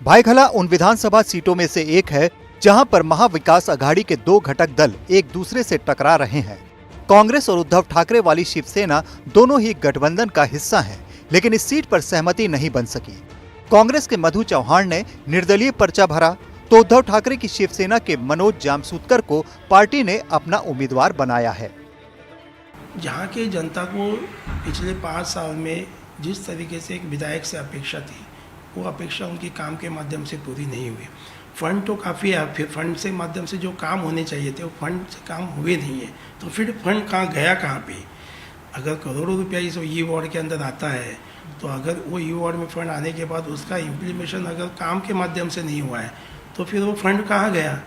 भायखला उन विधानसभा सीटों में से एक है जहां पर महाविकास अघाड़ी के दो घटक दल एक दूसरे से टकरा रहे हैं। कांग्रेस और उद्धव ठाकरे वाली शिवसेना दोनों ही गठबंधन का हिस्सा हैं, लेकिन इस सीट पर सहमति नहीं बन सकी। कांग्रेस के मधु चौहान ने निर्दलीय पर्चा भरा तो उद्धव ठाकरे की शिवसेना के मनोज जामसूतकर को पार्टी ने अपना उम्मीदवार बनाया है। जहाँ की जनता को पिछले 5 साल में जिस तरीके से एक विधायक से अपेक्षा थी, वो अपेक्षा उनकी काम के माध्यम से पूरी नहीं हुई। फंड तो काफ़ी है, फिर फंड से माध्यम से जो काम होने चाहिए थे वो फंड से काम हुए नहीं है, तो फिर फंड कहाँ गया कहाँ पे? अगर करोड़ों रुपया इस ई वार्ड के अंदर आता है, तो अगर वो ई वार्ड में फंड आने के बाद उसका इम्प्लीमेशन अगर काम के माध्यम से नहीं हुआ है, तो फिर वो फंड कहाँ गया?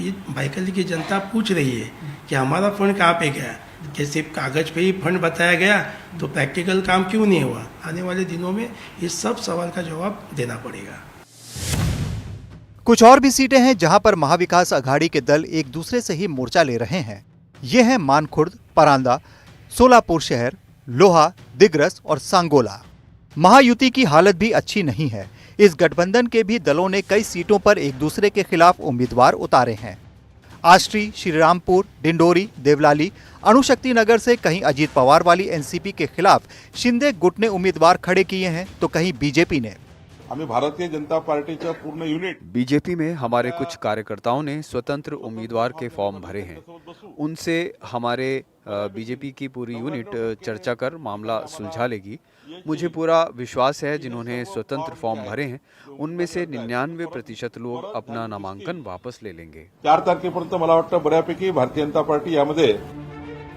ये भायखला की जनता पूछ रही है कि हमारा फंड कहाँ पे गया? कि सिर्फ कागज पे ही फंड बताया गया, तो प्रैक्टिकल काम क्यों नहीं हुआ? आने वाले दिनों में इस सब सवाल का जवाब देना पड़ेगा। कुछ और भी सीटें हैं जहां पर महाविकास अघाड़ी के दल एक दूसरे से ही मोर्चा ले रहे हैं। ये हैं मानखुर्द, परांदा, सोलापुर शहर, लोहा, दिग्रस और सांगोला। महायुति की हालत भी अच्छी नहीं है। इस गठबंधन के भी दलों ने कई सीटों पर एक दूसरे के खिलाफ उम्मीदवार उतारे हैं। आष्टी, श्रीरामपुर, डिंडोरी, देवलाली, अणुशक्ति नगर से कहीं अजीत पवार वाली एनसीपी के खिलाफ शिंदे गुट ने उम्मीदवार खड़े किए हैं, तो कहीं बीजेपी ने। आम्ही भारतीय जनता पार्टीच्या पूर्ण युनिट बीजेपी में हमारे कुछ कार्यकर्ताओं ने स्वतंत्र उम्मीदवार के फॉर्म भरे हैं। उनसे हमारे बीजेपी की पूरी यूनिट चर्चा कर मामला सुलझा लेगी। मुझे पूरा विश्वास है जिन्होंने स्वतंत्र फॉर्म भरे हैं उनमें से 99% लोग अपना नामांकन वापस ले लेंगे। 4 तारखेपर्यंत मला वाटतं बऱ्यापैकी भारतीय जनता पार्टी यामध्ये।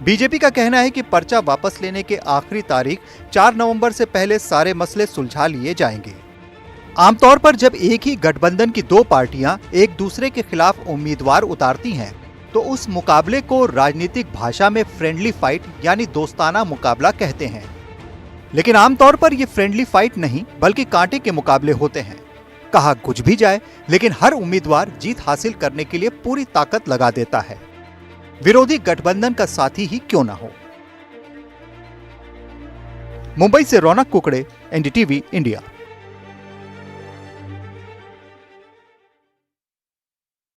बीजेपी का कहना है कि पर्चा वापस लेने के आखिरी तारीख 4 नवंबर से पहले सारे मसले सुलझा लिए जाएंगे। आमतौर पर जब एक ही गठबंधन की दो पार्टियां एक दूसरे के खिलाफ उम्मीदवार उतारती हैं, तो उस मुकाबले को राजनीतिक भाषा में फ्रेंडली फाइट यानी दोस्ताना मुकाबला कहते हैं। लेकिन आमतौर पर ये फ्रेंडली फाइट नहीं बल्कि कांटे के मुकाबले होते हैं। कहा कुछ भी जाए, लेकिन हर उम्मीदवार जीत हासिल करने के लिए पूरी ताकत लगा देता है, विरोधी गठबंधन का साथी ही क्यों ना हो। मुंबई से रौनक कुकड़े, एनडीटीवी इंडिया।